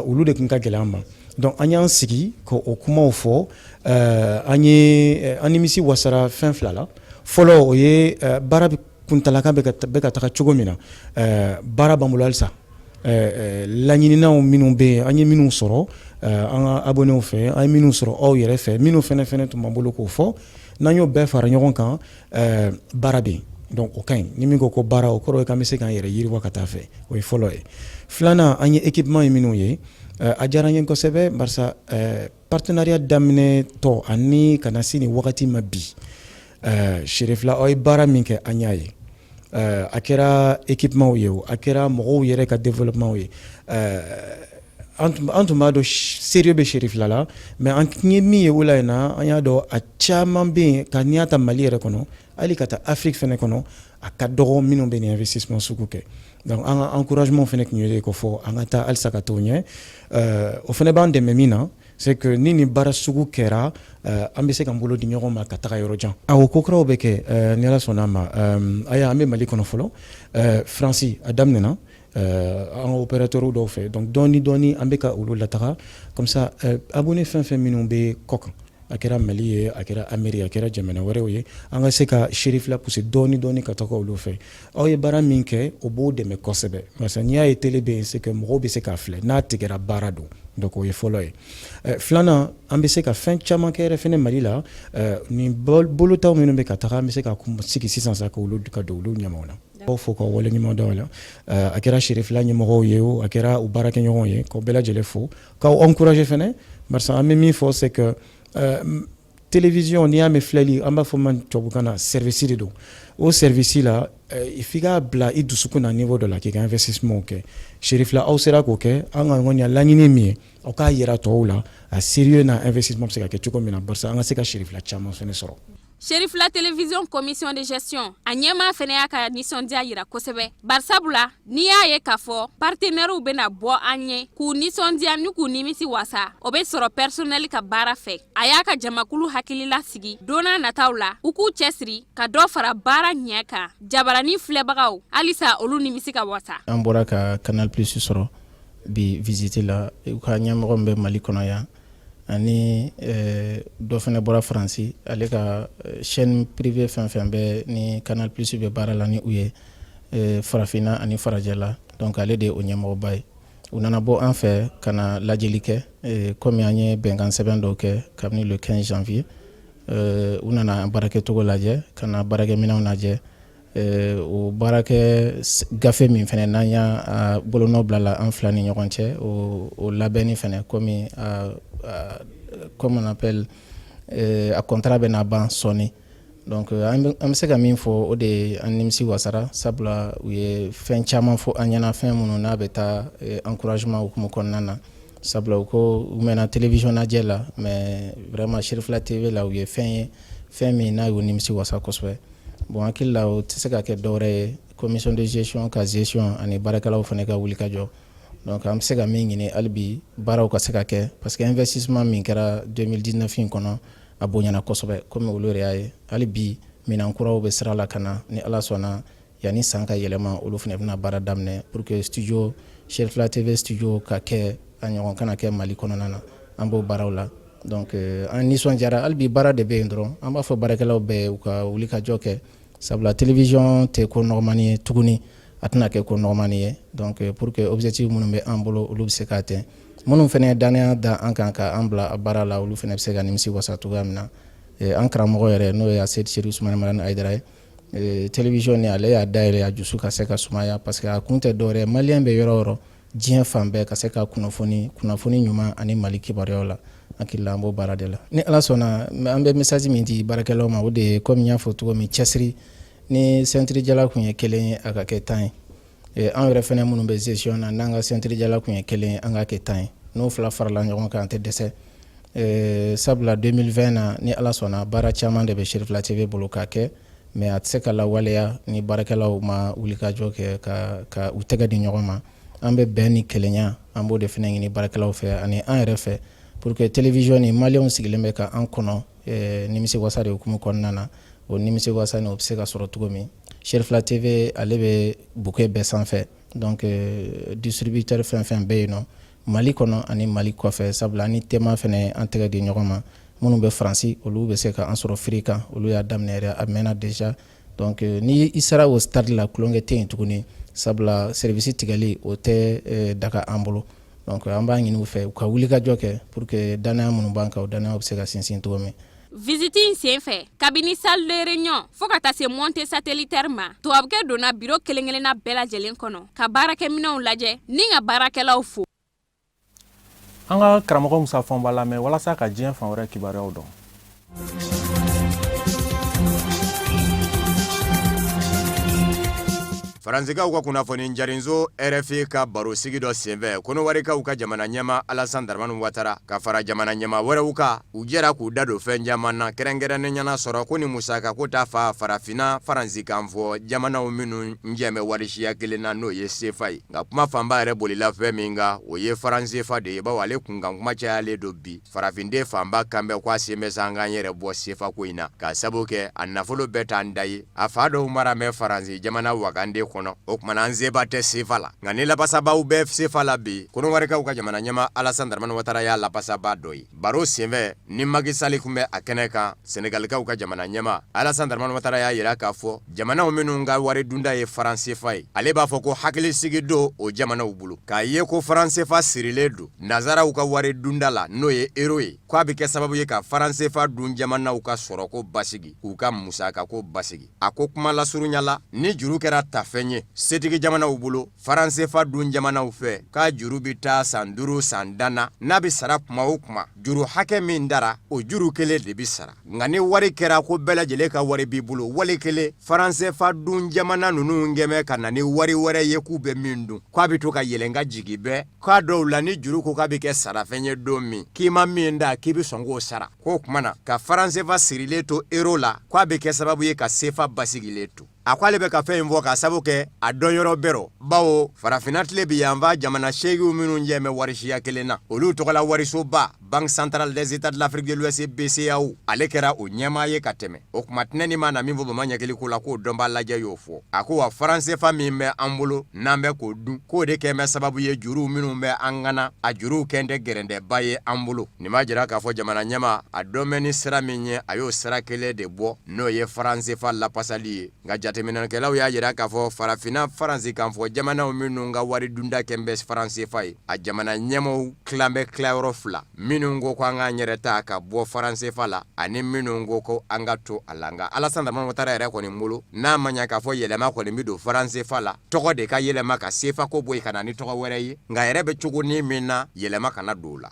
olu de tun ka gɛlɛya ma. Donc an y'an sigi k'o kumaw fɔ an nimisi wasara fɛn fila la. Fɔlɔ o ye baara kuntalaka bɛ ka taga cogo min na baara b'an bolo halisa laɲininaw minnu bɛ yen an ye minnu sɔrɔ an ka abonnés fɛ an ye minnu sɔrɔ aw yɛrɛ fɛ minnu fɛnɛ tun b'an bolo k'o fɔ n'an y'o bɛɛ fara ɲɔgɔn kan baara bɛ yen. Donc o ka ɲi ni min ko baara o kɔrɔ ye k'an bɛ se k'an yɛrɛ yiriwa ka taa fɛ o ye fɔlɔ ye. Filanan an ye équipement ye minnu ye a diyara n ye kosɛbɛ barisa partenariat daminɛ tɔ ani ka na se nin wagati ma bi Cherifla aw ye baara min kɛ an y'a ye a kɛra équipement ye o a kɛra mɔgɔw yɛrɛ ka développement ye an tun b'a dɔn sérieux bɛ Cherifla la mais an ye min ye o la yen na an y'a dɔn a caman bɛ yen ka n'i y'a ta Mali yɛrɛ kɔnɔ hali ka taa Afrique fɛnɛ kɔnɔ a ka dɔgɔ minnu bɛ nin investissement sugu kɛ. Donc an ka encouragement fɛnɛ tun ye ko fɔ an ka taa halisa ka t'o ɲɛ o fɛnɛ b'an dɛmɛ min na c'est que ni nin baara sugu kɛra an bɛ se k'an bolo di ɲɔgɔn ma ka taga yɔrɔ jan. Awɔ ko kuraw bɛ kɛ ni Ala sɔnna a ma an bɛ Mali kɔnɔ fɔlɔ Faransi a daminɛna an ka opérateurs dɔw fɛ donc dɔɔni an bɛ ka olu lataga comme ça abonnés fɛn minnu bɛ kɔ kan a kɛra Mali ye a kɛra Amérique a kɛra jamana wɛrɛw ye an ka se ka Cherifla pousser dɔɔni ka taga olu fɛ aw ye baara min kɛ o b'o dɛmɛ kosɛbɛ parce que n'i y'a ye télé bɛ yen c'est que mɔgɔw bɛ se k'a filɛ n'a tigɛra baara don donc o ye fɔlɔ ye. Filanan an bɛ se ka fɛn caman kɛ yɛrɛ fɛnɛ Mali la nin bolotaw minnu bɛ ka taga an bɛ se ka sigi sisan sa ka don olu ɲɛmaw na. Aw fo ka wale ɲuman dɔn la a kɛra Cherifla ɲɛmɔgɔw ye o a kɛra u baarakɛɲɔgɔnw ye k'aw bɛɛ lajɛlen fo k'aw encourager fɛnɛ barisa an bɛ min fɔ c'est que télévision n'i y'a mɛn filɛli an b'a fɔ ma tubabukan na service de don o service la f'i k'a bila i dusukun na niveau dɔ la k'i ka investissement kɛ Cherifla aw sera k'o kɛ an ka kɔni laɲini min ye aw k'a yira tɔw la a sérieux na investissement bɛ se ka kɛ cogo min na barisa an ka se ka Cherifla caman fɛnɛ sɔrɔ. Cherifla Télévision commission de gestion a ɲɛmaa fɛnɛ y'a ka nisɔndiya yira kosɛbɛ barisabula n'i y'a ye k'a fɔ partenaires bɛna bɔ an ɲɛ k'u nisɔndiya ni k'u nimisi wasa o bɛ sɔrɔ personnel ka baara fɛ a y'a ka jamakulu hakilila sigi don n'a nataw la u k'u cɛsiri ka dɔ fara baara ɲɛ kan jabarani filɛbagaw halisa olu nimisi ka wasa. An bɔra ka Canal Plus sɔrɔ bi visite la u ka ɲɛmɔgɔ min bɛ Mali kɔnɔ yan ani dɔ fɛnɛ bɔra Faransi ale ka chaîne privée fɛn bɛ ni Canal Plus bɛ baara la ni u ye farafinna ani farajɛ la donc ale de ye o ɲɛmɔgɔba ye u nana bɔ an fɛ ka na lajɛli kɛ comme an ye bɛnkan sɛbɛn dɔw kɛ kabini le 15 janvier u nana baarakɛcogo lajɛ ka na baarakɛminɛnw lajɛ o baarakɛ gafe min fɛnɛ n'an y'a bolonɔ bila an fila ni ɲɔgɔn cɛ o labɛnni fɛnɛ comme on appelle a contrat bɛna ban sɔɔni donc an bɛ se ka min fɔ o de an nimisi wasara sabula u ye fɛn caman fɔ an ɲɛna fɛn minnu n'a bɛ taa encouragement hukumu kɔnɔna na sabula u ko u mɛnna télévision lajɛ la mais vraiment Cherifla TV la u ye fɛn min n'a y'u nimisi wasa kosɛbɛ bon hakili la o tɛ se ka kɛ dɔwɛrɛ ye commission de gestion ka gestion ani baarakɛlaw fana ka wuli ka jɔ donc an bɛ se ka min ɲini hali bi baaraw ka se ka kɛ parce que investissement min kɛra 2019 in kɔnɔ a bonyana kosɛbɛ komi olu yɛrɛ y'a ye hali bi minɛn kuraw bɛ sira la ka na ni ala sɔnna yanni san ka yɛlɛma olu fana bɛna baara daminɛ pour que studio Cherifla TV studio ka kɛ a ɲɔgɔn kana kɛ Mali kɔnɔna na an b'o baaraw la donc an nisɔndiyara hali bi baara de bɛ yen dɔrɔn an b'a fɔ baarakɛlaw bɛɛ u ka wuli ka jɔ kɛ sabula télévision tɛ ko nɔgɔmani ye tuguni a tɛna kɛ ko nɔgɔmani ye donc pour que objectif minnu bɛ an bolo olu bɛ se ka tɛ minnu fana danaya da an kan ka an bila a baara la olu fana bɛ se ka nimisi wasa cogoya min na an karamɔgɔ yɛrɛ n'o ye Seydi Cherif Ousmane Madani Aidara ye télévision ni ale y'a dayɛlɛ a dusu ka se ka sumaya parce que a kun tɛ dɔwɛrɛ maliyɛn bɛ yɔrɔ o yɔrɔ diɲɛ fan bɛɛ ka se ka kunnafoni ɲuman ani Mali kibaruyaw la hakili la an b'o baara de la ni ala sɔnna an bɛ message min di baarakɛlaw ma o de ye comme n y'a fɔ cogo min cɛsiri ni centre jala kun ye kelen ye a ka kɛ 10 ye an yɛrɛ fɛnɛ minnu bɛ gestion na n'an ka centre jala kun ye kelen ye an ka kɛ 10 ye n'o fila farala ɲɔgɔn kan an tɛ dɛsɛ sabula 2020 na ni ala sɔnna baara caman de bɛ Cherifla TV bolo ka kɛ mais a tɛ se ka lawaleya ni baarakɛlaw ma wuli ka jɔ kɛ ka u tɛgɛ di ɲɔgɔn ma an bɛ bɛn ni kelenya an b'o de fɛnɛ ɲini baarakɛlaw fɛ ani an yɛrɛ fɛ pour que télévision ni maliyɛnw sigilen bɛ ka an kɔnɔ nimisi wasa de hukumu kɔnɔna na o nimisi wasa ni o bɛ se ka sɔrɔ cogo min Cherifla TV ale bɛ bouquet bɛɛ sanfɛ donc distributeur fɛn fɛn bɛ yen nɔ Mali kɔnɔ ani Mali kɔfɛ sabula ni tema fɛnɛ an tɛgɛ di ɲɔgɔn ma minnu bɛ Faransi olu bɛ se ka an sɔrɔ firi kan olu y'a daminɛ yɛrɛ a mɛnna déjà donc ni i sera o stade la kulonkɛ tɛ yen tuguni sabula service tigɛli o tɛ daga an bolo donc an b'a ɲini u fɛ u ka wuli ka jɔ kɛ pour que danaya minnu b'an kan o danaya bɛ se ka sinsin cogo min visite in senfɛ kabini salle de réunion fo ka taa se monte satellitaire ma tubabukɛ donna biro kelen-kelenna bɛɛ lajɛlen kɔnɔ ka baarakɛminɛnw lajɛ ni ka baarakɛlaw fo an ka karamɔgɔ Musa Fɔn b'a lamɛn walasa ka diɲɛ fan wɛrɛ kibaruyaw dɔn. Faransicaw ka kunnafoni jarinzo RFI ka baro sigi dɔ senfɛ kɔnɔwarikaw ka jamana ɲɛma Alassane Dramane Ouattara ka fara jamana ɲɛma wɛrɛw kan u jɛra k'u da don fɛn caman na kɛrɛnkɛrɛnnen ɲɛna sɔrɔ ko ni musaka ko ta fa farafina faransikan fɔ jamanaw minnu njɛmɛ warisiya kelen na n'o ye CFA ye nka kuma fanba yɛrɛ bolila fɛn min kan o ye faransifa de ye bawo ale kunkan kuma cayalen don bi farafinde fanba kan bɛ ko a sen bɛ sa an k'an yɛrɛ bɔ CFA ko in na ka sabu kɛ a nafolo bɛɛ t'an da ye a fa dɔw mara mɛ faransi jamana wagande kɔnɔ o kumana an seba tɛ CFA la nka ni lapasabaw bɛ CFA la bi kɔnɔwarikaw ka jamana ɲɛma Alassane Dramane Ouattara y'a lapasaba dɔ ye baro senfɛ ni Macky Sall kun bɛ a kɛnɛ kan Senegalikaw ka jamana ɲɛma Alassane Dramane Ouattara y'a yira k'a fɔ jamanaw minnu ka wari dunda ye franc CFA ye ale b'a fɔ ko hakilisigi don o jamanaw bolo k'a ye ko franc CFA sirilen don nazaraw ka wari dunda la n'o ye euro ye ko a bɛ kɛ sababu ye ka franc CFA dun jamanaw ka sɔrɔ ko basigi k'u ka musaka ko basigi a ko kuma lasurunya la ni juru kɛra tafɛn ye setigi jamanaw bolo franc CFA dun jamanaw fɛ k'a juru bɛ taa san 5 san dana n'a bɛ sara kuma o kuma juru hakɛ min dara o juru kelen de bɛ sara nka ni wari kɛra ko bɛɛ lajɛlen ka wari b'i bolo wali kelen franc CFA dun jamana ninnu gɛmɛ ka na ni wari wɛrɛ ye k'u bɛ min dun k'a bɛ to ka yɛlɛn ka jigi bɛɛ k'a dɔw la ni juru ko k'a bɛ kɛ sarafɛn ye don min k'i ma min da k'i bɛ sɔn k'o sara k'o kuma na ka franc CFA sirilen to euro la k'a bɛ kɛ sababu ye ka CFA basigilen to a ko ale bɛ ka fɛn in fɔ ka sabu kɛ a dɔn yɔrɔ bɛrɛ bawo farafina tile bi yanfa jamana 8 minnu jɛmɛ warisiya kelen na olu tɔgɔla warisoba Banque centrale des États de l'Afrique de l'Ouest BCEAO ale kɛra o ɲɛmaa ye ka tɛmɛ o kuma tɛnɛni ma na min fɔ bama ɲɛkili ko la k'o dɔn b'a lajɛ y'o fɔ a ko wa franc CFA min bɛ an bolo n'an bɛ k'o dun k'o de kɛn bɛ sababu ye juruw minnu bɛ an gana a juruw kɛn tɛ gɛrɛndɛba ye an bolo nin b'a jira k'a fɔ jamana ɲɛma a dɔn bɛ ni sira min ye a y'o sira kelen de bɔ n'o ye franc CFA lapasali ye nka jateminɛkɛlaw y'a jira k'a fɔ farafina faransi kan fɔ jamanaw minnu ka wari dunda kɛn bɛ franc CFA ye a jamana ɲɛmaw tilan bɛ tilayɔrɔ fila minnu ko ko an k'an yɛrɛ ta ka bɔ franc CFA la ani minnu ko ko an ka to a la nka Alassane Dramane Ouattara yɛrɛ kɔni bolo n'a ma ɲa k'a fɔ yɛlɛma kɔni bɛ don franc CFA la tɔgɔ de ka yɛlɛma ka CFA ko bɔ yen ka na ni tɔgɔ wɛrɛ ye nka yɛrɛ bɛ cogo ni min na yɛlɛma kana don o la.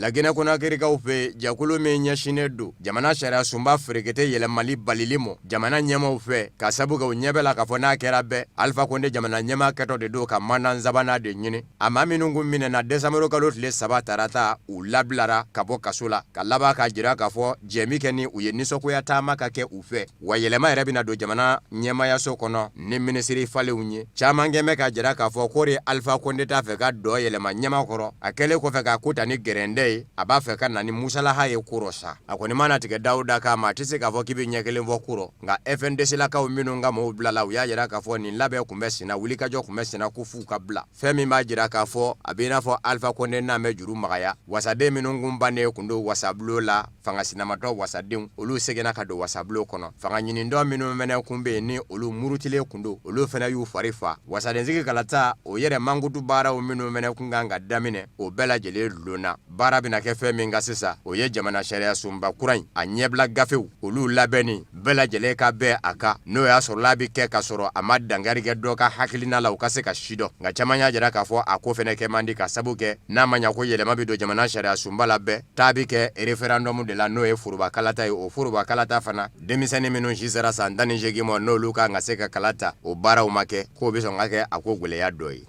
Lagine Conakry Kaufe, Jakulu Menyashine do, Jamana Shara Sumba Frikete Yelemali Balilimo, Jamana Nyama Ufe, Kasabuga Unyebela Kafona Kerabe, Alpha Konde Jamana Nyama Kato de Do Kamana Zabana de Nini, Amaminungu Mine na Desamoro Kalot Le Sabatarata, U Lablara, Kabo Kasula, Kalaba Kajira Kafo, Jemikeni Uyeniso Kuyatama Kake Ufe, Wayelema Rebina do Jamana Nyama Yasokono, Ni Ministry Fale Unye, Chamangeme Kajira Kafo Kore Alpha Konde Tafeka do Yelema Nyama Koro, Akele Kofeka Kuta ni Gerende, Abafeka na ni Musala Haye Kurosa, Akonimana Tige Dauda Kama Tisi Kafo Kibi Nyekele Vokuro, nga FNDC la Kauminunga Moblala Uyajira Kafo ni Labe Kumesi na Wilika Jo Kumesi na Kufu Kabla, Femi Majira Kafo, Abina fo Alpha Konde na Mejuru Magaya, Wasade Minungumbane Kundo Wasablo la, Fanga Sinamato Wasadin, Ulu Segena Kado Wasablo Kono, Fanga Nyinindo Minu Mene Kumbe ni Ulu Murutile Kundo, Ulu Fena Yu Farifa, Wasadenziki Kalata, Oyere Mangutu Bara Uminu Mene Kunganga Damine, Obela Jele Luna, Bara Binake Femi Ngasisa, Oye Jamana Sharia Sumba Kurain, Anyebla Gafeu, Ulu Labeni, Bela Jele Kabe Aka, no Yaso Labi Keka Soro, Amad Dangari Doka Hakilina la Ukaseka Shido, Ngachamanya Jaraka fo Akofene Kemandi Kasabuke, Namanya Koyele Mabido Jamana Sharia Sumba Labe, Tabike, referendum de la Noe Furuba Kalata o Furuba Kalata Fana, Demisani Minu Jizera Sandani Jegimo no Luka Ngaseka Kalata, o Bara Umake, Kobisongake Akogule Yadoi.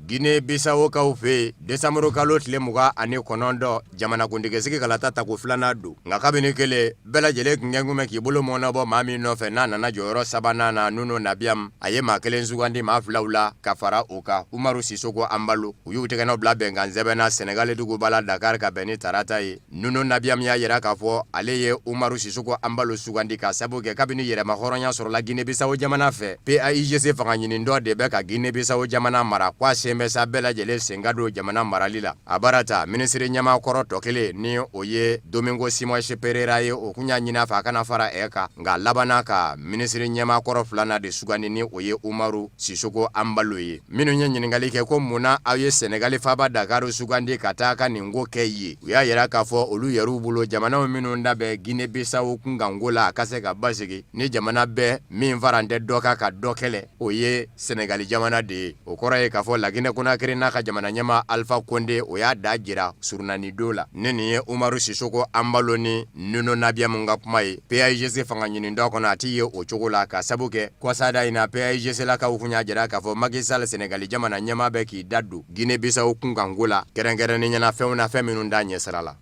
Guinée Bissau Kaufe, Desamoro Kalot Lemuga ane konondo, Jamana Kundigesiki Kalata Takuflana du, Ngakabini Kele, Bela Jelek Nyangume Kibulu Monabo Mami Nofena na Joro Sabana na Nuno Nabiam, Ayema Kelenzugandi Maflaula, Kafara Oka, Umaru Sisoko Ambalu, Uyutekano Blabengan Zebena, Senegal Dugubala Dakar Kabeni Taratai, Nuno Nabiam ya Yerakafo, Aleye Umaru Sisoko Ambalu Sugandika, Sabuke Kabini Yerema Horonya sur la Guinée Bissau Jamana fe, PAIGC Fanginindo de Beka Guinée Bissau Jamana Marakwase Mesa Bela Jele Sengado Jamana Maralila, Abarata, Ministry Nyama Koro Tokele, ni Oye, Domingo Simo Sheperera ye Okunya Nyina Fakana Fara Eka, Nga Labanaka, Ministry Nyama Koro Flana de Sugani ni Oye Umaru Sisoko Ambaluye. Minu Nyengalike ko muna aye Senegali Faba Dakaru Sugandi Kataka Ningo Keye. Uya Yeraka fo Olu Yerubulo Jamana Minu Ndabe Guinée Bissau Kungangola Kaseka Basigi, ni Jamana be min varande doka ka dokele Oye Senegali Jamana de Okora ye kafo Lagine Conakry naka Jamana Nyama Alpha Konde Oya Dajira Surnani Dola Nini Umaru Sisoko Ambaloni Nuno Nabia Mungapmai PAIGC Fanganyini Ndoko na Tiye Ochokola ka Sabuke kwa sada ina PAIGC laka ukunya jira kafo Magisal Senegali Jamana Nyama Beki Dadu Guinée Bissau Kungangola Kerengere Ninyana Feuna Feminu Ndanye Salala.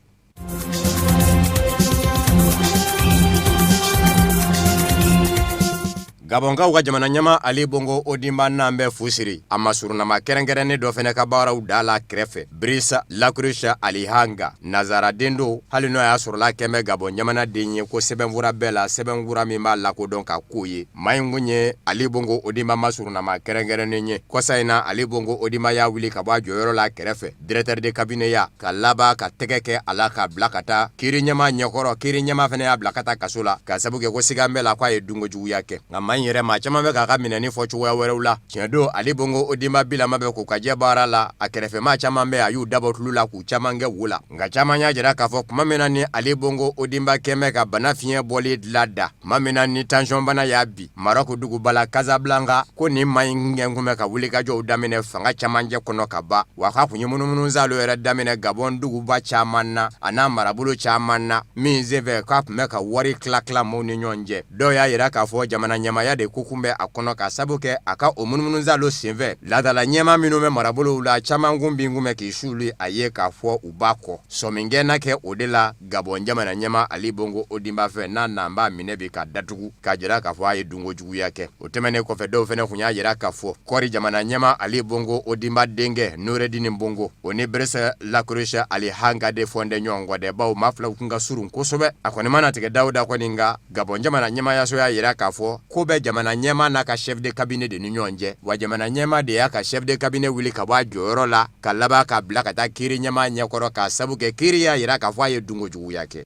Gabonga uga Jamana Nyama Ali Bongo Odimba Nambe Fusiri Amasuruna Makerengerene dofene kabara udala krefe Brisa Lakrusha Alihanga Nazara Dendo Halino ya surla keme Gabon Nyamana denye ko sebenvura bela sebenvura mima lako donka kuye Maingunye Ali Bongo Odimba Masuruna Makerengerene nye Kosaina Ali Bongo Odimba ya wili kabwa joyoro la krefe Directeur de cabinet ya Kalaba ka tegeke alaka blakata Kiri Nyama nyokoro Kiri Nyama fene ya blakata kasula Kasabuke ko sigambe la kwa edungo jugu yake Yere ma chama be ka minani fo chuwa werula chedo Ali Bongo Odimba bila mabe ko kaje barala akerefe ma chama be ayu dabo tulula ku chama nge wula nga chama nya jira ka fo mamenani Ali Bongo Odimba keme ka bana fien boli lada mamenani tension bana yabi Maroko dugu bala Casablanca ko ni mainge ngume ka wuli ka jo damine fanga chama nje kono ka ba wa ka kunyi mununu zalo era damine Gabon dugu ba chama na ana marabulu chama na minzeve ka meka wari klakla moni nyonje do ya yira ka fo Jamana Nyama ya de kukumbe akono ka Sabuke aka omununu zalo sinve ladala Nyema minume marabulu la chama ngumbi ngume kishuli aye ka fo ubako somingena ke odela Gabon Jamana Nyama Ali Bongo Odimba fe na namba minebi ka datugu ka jira ka fo aye dungo jugu yake otemene ko fe do fene kunya jira ka fo kori Jamana Nyama Ali Bongo Odimba denge Nureddin Mbongo oni Brisa Lakrusha Alihanga de fonde nyongo de bawo mafla kunga surun kosobe akoni mana tike Dauda ko ninga Gabon Jamana Nyama ya so ya jira ka fo kobe Jamana Nyema na ka chef de cabinet de Nyonje wa Jamana Nyema de ya ka chef de cabinet wili ka ba joro la kalaba ka blaka ta Kiri Nyama nyakoro ka Sabuke Kiri ya ira ka fwa ye dungo jugu yake.